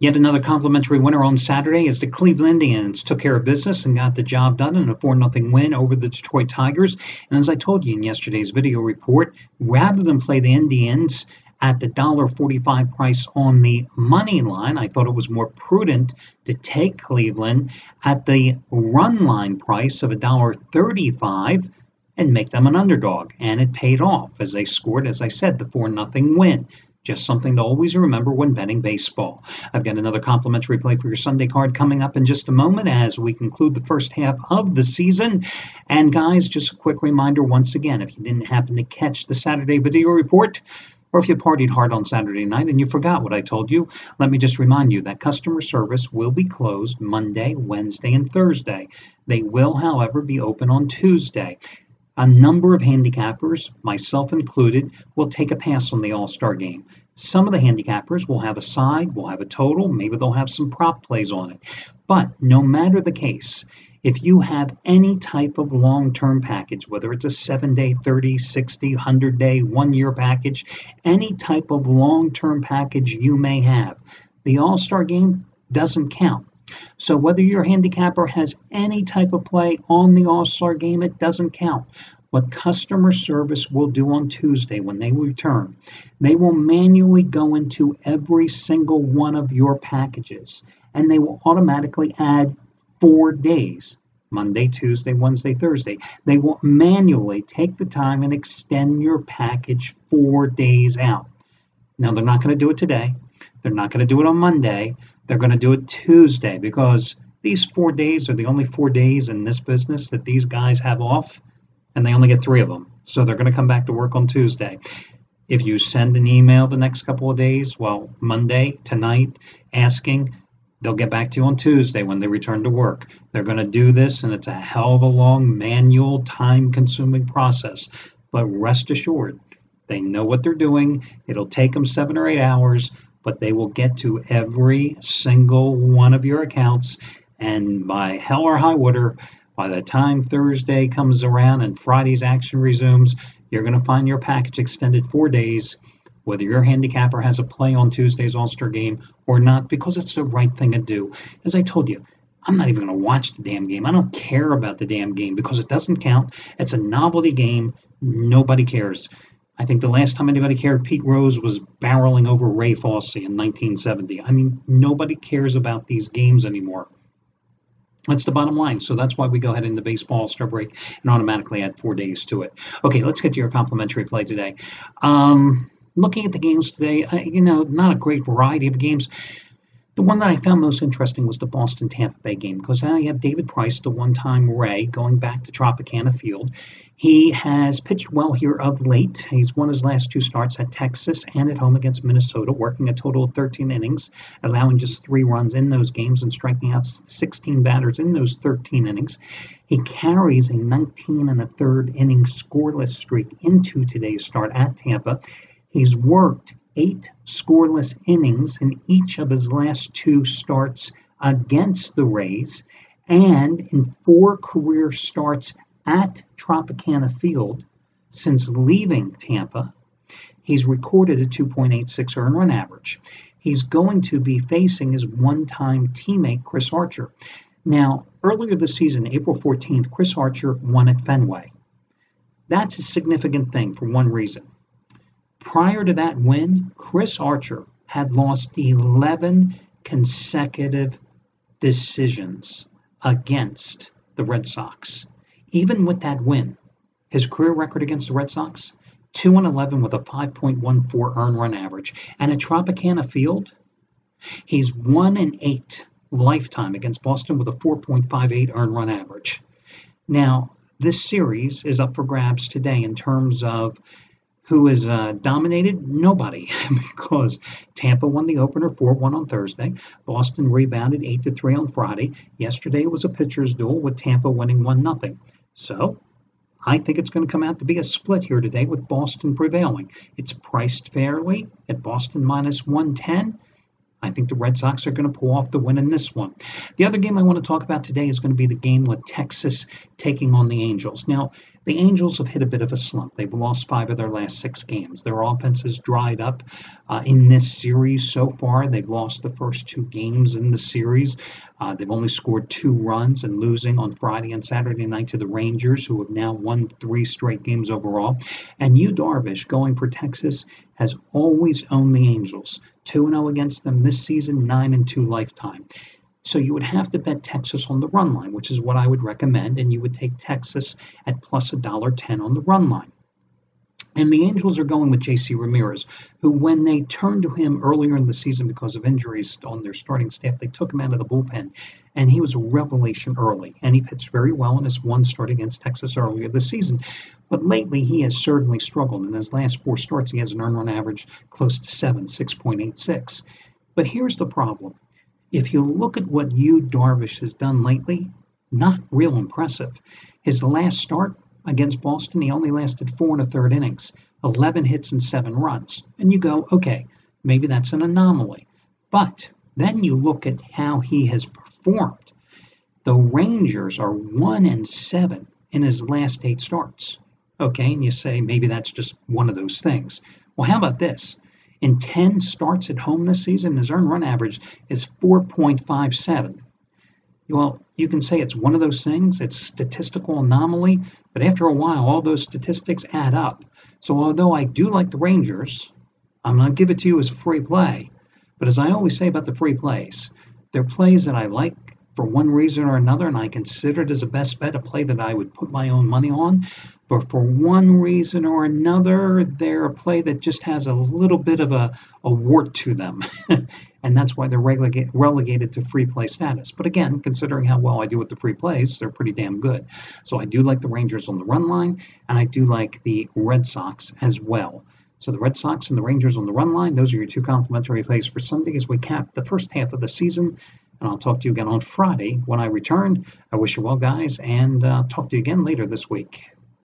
Yet another complimentary winner on Saturday as the Cleveland Indians took care of business and got the job done in a 4-0 win over the Detroit Tigers. And as I told you in yesterday's video report, rather than play the Indians at the $1.45 price on the money line, I thought it was more prudent to take Cleveland at the run line price of $1.35 and make them an underdog. And it paid off as they scored, as I said, the 4-0 win. Just something to always remember when betting baseball. I've got another complimentary play for your Sunday card coming up in just a moment as we conclude the first half of the season. And guys, just a quick reminder once again, if you didn't happen to catch the Saturday video report, or if you partied hard on Saturday night and you forgot what I told you, let me just remind you that customer service will be closed Monday, Wednesday, and Thursday. They will, however, be open on Tuesday. A number of handicappers, myself included, will take a pass on the All-Star game. Some of the handicappers will have a side, will have a total, maybe they'll have some prop plays on it. But no matter the case, if you have any type of long-term package, whether it's a 7-day, 30, 60, 100-day, 1-year package, any type of long-term package you may have, the All-Star game doesn't count. So whether your handicapper has any type of play on the All-Star game, it doesn't count. What customer service will do on Tuesday when they return, they will manually go into every single one of your packages, and they will automatically add 4 days, Monday, Tuesday, Wednesday, Thursday. They will manually take the time and extend your package 4 days out. Now, they're not going to do it today. They're not going to do it on Monday. They're going to do it Tuesday because these 4 days are the only 4 days in this business that these guys have off, and they only get 3 of them. So they're going to come back to work on Tuesday. If you send an email the next couple of days, well, Monday, tonight, asking, they'll get back to you on Tuesday when they return to work. They're going to do this, and it's a hell of a long, manual, time-consuming process. But rest assured, they know what they're doing. It'll take them 7 or 8 hours, but they will get to every single one of your accounts, and by hell or high water, by the time Thursday comes around and Friday's action resumes, you're going to find your package extended 4 days, whether your handicapper has a play on Tuesday's All-Star game or not, because it's the right thing to do. As I told you, I'm not even going to watch the damn game. I don't care about the damn game because it doesn't count. It's a novelty game. Nobody cares. I think the last time anybody cared, Pete Rose was barreling over Ray Fosse in 1970. I mean, nobody cares about these games anymore. That's the bottom line. So that's why we go ahead in the baseball All-Star break and automatically add 4 days to it. Okay, let's get to your complimentary play today. Looking at the games today, not a great variety of games. The one that I found most interesting was the Boston-Tampa Bay game because now you have David Price, the one-time Ray, going back to Tropicana Field. He has pitched well here of late. He's won his last 2 starts at Texas and at home against Minnesota, working a total of 13 innings, allowing just 3 runs in those games and striking out 16 batters in those 13 innings. He carries a 19 1/3 inning scoreless streak into today's start at Tampa. He's worked 8 scoreless innings in each of his last 2 starts against the Rays, and in 4 career starts at Tropicana Field since leaving Tampa, he's recorded a 2.86 earned run average. He's going to be facing his one-time teammate, Chris Archer. Now, earlier this season, April 14th, Chris Archer won at Fenway. That's a significant thing for one reason. Prior to that win, Chris Archer had lost 11 consecutive decisions against the Red Sox. Even with that win, his career record against the Red Sox, 2-11 with a 5.14 earned run average. And at Tropicana Field, he's 1-8 lifetime against Boston with a 4.58 earned run average. Now, this series is up for grabs today in terms of who is dominated? Nobody, because Tampa won the opener 4-1 on Thursday. Boston rebounded 8-3 on Friday. Yesterday it was a pitcher's duel with Tampa winning 1-0. So I think it's going to come out to be a split here today with Boston prevailing. It's priced fairly at Boston minus 110. I think the Red Sox are going to pull off the win in this one. The other game I want to talk about today is going to be the game with Texas taking on the Angels. Now, The Angels have hit a bit of a slump. They've lost 5 of their last 6 games. Their offense has dried up in this series so far. They've lost the first 2 games in the series. They've only scored 2 runs and losing on Friday and Saturday night to the Rangers, who have now won 3 straight games overall. And Yu Darvish, going for Texas, has always owned the Angels. 2-0 against them this season, 9-2 lifetime. So you would have to bet Texas on the run line, which is what I would recommend, and you would take Texas at plus $1.10 on the run line. And the Angels are going with J.C. Ramirez, who, when they turned to him earlier in the season because of injuries on their starting staff, they took him out of the bullpen, and he was a revelation early. And he pitched very well in his 1 start against Texas earlier this season. But lately, he has certainly struggled. In his last 4 starts, he has an earned run average close to 7, 6.86. But here's the problem. If you look at what Yu Darvish has done lately, not real impressive. His last start against Boston, he only lasted 4 1/3 innings, 11 hits and 7 runs. And you go, okay, maybe that's an anomaly. But then you look at how he has performed. The Rangers are 1-7 in his last 8 starts. Okay, and you say maybe that's just one of those things. Well, how about this? In 10 starts at home this season, his earned run average is 4.57. Well, you can say it's one of those things, it's statistical anomaly, but after a while, all those statistics add up. So although I do like the Rangers, I'm going to give it to you as a free play. But as I always say about the free plays, they're plays that I like for one reason or another, and I consider it as a best bet, a play that I would put my own money on. But for one reason or another, they're a play that just has a little bit of a wart to them. And that's why they're relegated to free play status. But again, considering how well I do with the free plays, they're pretty damn good. So I do like the Rangers on the run line, and I do like the Red Sox as well. So the Red Sox and the Rangers on the run line, those are your 2 complimentary plays for Sunday as we cap the first half of the season. And I'll talk to you again on Friday when I return. I wish you well, guys, and talk to you again later this week.